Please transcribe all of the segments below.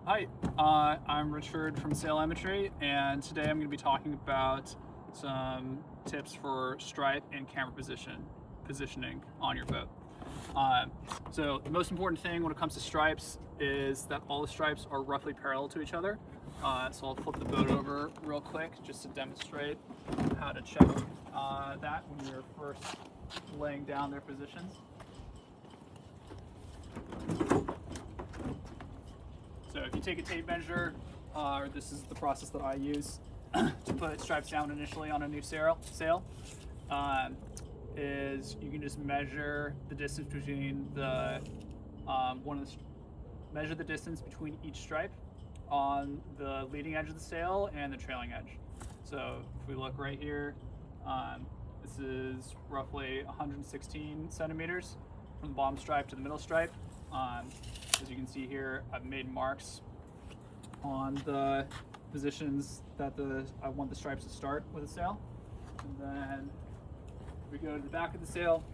Hi, I'm Richard from Sailemetry, and today I'm going to be talking about some tips for stripe and camera positioning on your boat. So the most important thing when it comes to stripes is that all the stripes are roughly parallel to each other. So I'll flip the boat over real quick just to demonstrate how to check that when you're first laying down their positions. So if you take a tape measure, this is the process that I use to put stripes down initially on a new sail, is you can just measure the distance between measure the distance between each stripe on the leading edge of the sail and the trailing edge. So if we look right here, this is roughly 116 centimeters from the bottom stripe to the middle stripe. As you can see here, I've made marks on the positions that I want the stripes to start with the sail. And then we go to the back of the sail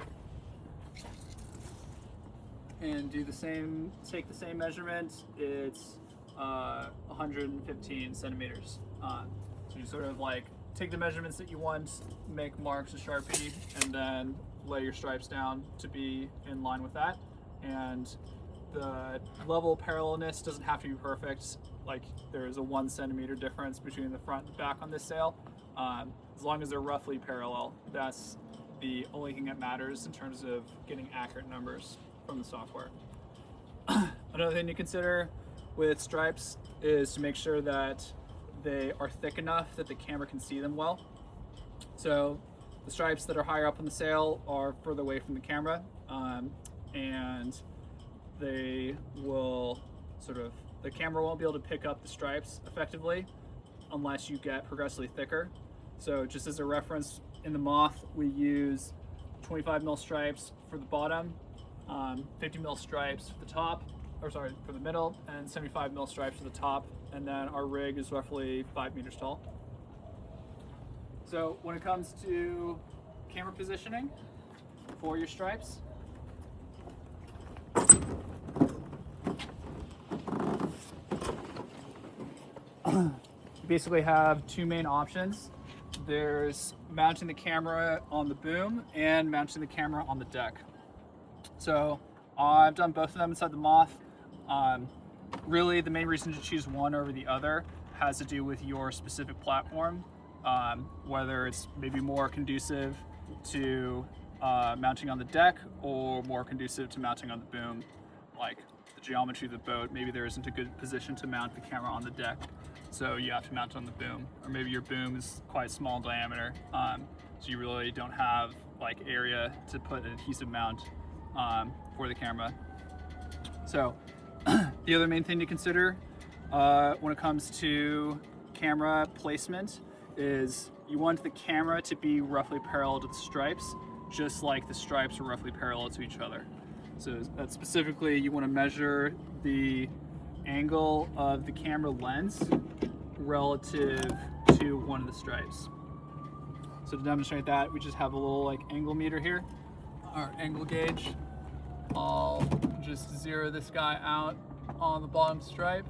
and do the same, take the same measurement. It's 115 centimeters. So you sort of like take the measurements that you want, make marks with Sharpie, and then lay your stripes down to be in line with that. And the level parallelness doesn't have to be perfect. Like there's a 1 centimeter difference between the front and back on this sail. As long as they're roughly parallel, that's the only thing that matters in terms of getting accurate numbers from the software. Another thing to consider with stripes is to make sure that they are thick enough that the camera can see them well. So the stripes that are higher up on the sail are further away from the camera, and they will the camera won't be able to pick up the stripes effectively unless you get progressively thicker. So just as a reference, in the Moth we use 25 mil stripes for the bottom, 50 mil stripes for the top, for the middle, and 75 mil stripes for the top, and then our rig is roughly 5 meters tall. So when it comes to camera positioning for your stripes, you basically have two main options. There's mounting the camera on the boom and mounting the camera on the deck. So I've done both of them inside the Moth. Really, the main reason to choose one over the other has to do with your specific platform, whether it's maybe more conducive to mounting on the deck or more conducive to mounting on the boom. Like the geometry of the boat, maybe there isn't a good position to mount the camera on the deck, so you have to mount it on the boom. Or maybe your boom is quite small in diameter, so you really don't have like area to put an adhesive mount for the camera. So the other main thing to consider when it comes to camera placement is you want the camera to be roughly parallel to the stripes, just like the stripes are roughly parallel to each other. So that specifically, you want to measure the angle of the camera lens relative to one of the stripes. So to demonstrate that, we just have a little like angle meter here, our angle gauge. I'll just zero this guy out on the bottom stripe.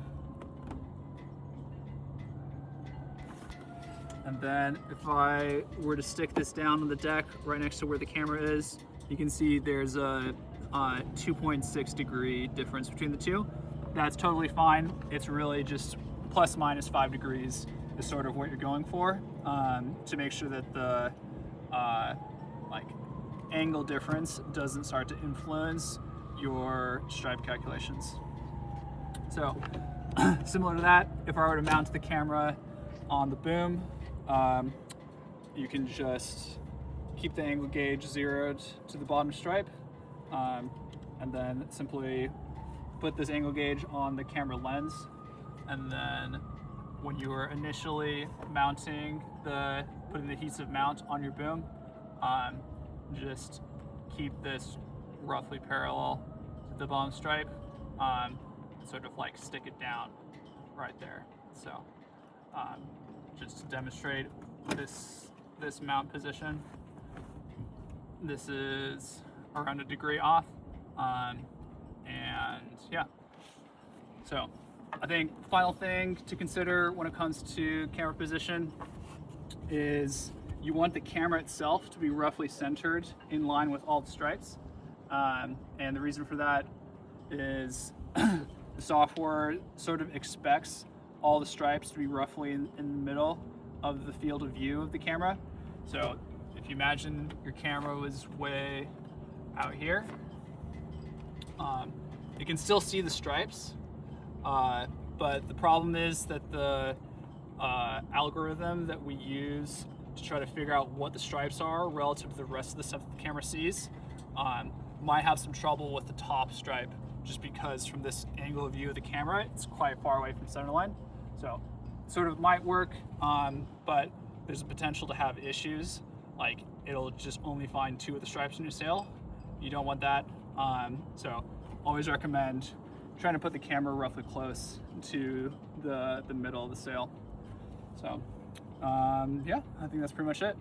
And then if I were to stick this down on the deck right next to where the camera is, you can see there's a 2.6 degree difference between the two. That's totally fine. It's really just plus minus 5 degrees is sort of what you're going for, to make sure that the angle difference doesn't start to influence your stripe calculations. So similar to that, if I were to mount the camera on the boom, you can just keep the angle gauge zeroed to the bottom stripe, and then simply put this angle gauge on the camera lens. And then when you are initially putting the adhesive mount on your boom, just keep this roughly parallel to the bottom stripe, sort of like stick it down right there. So just to demonstrate this mount position, this is around a degree off, and yeah, so I think final thing to consider when it comes to camera position is you want the camera itself to be roughly centered in line with all the stripes. And the reason for that is the software sort of expects all the stripes to be roughly in the middle of the field of view of the camera. So if you imagine your camera was way out here, you can still see the stripes, but the problem is that the algorithm that we use to try to figure out what the stripes are relative to the rest of the stuff that the camera sees might have some trouble with the top stripe, just because from this angle of view of the camera, it's quite far away from center line. So it sort of might work, but there's a potential to have issues, like it'll just only find 2 of the stripes in your sail. You don't want that. So always recommend trying to put the camera roughly close to the middle of the sail. So yeah, I think that's pretty much it.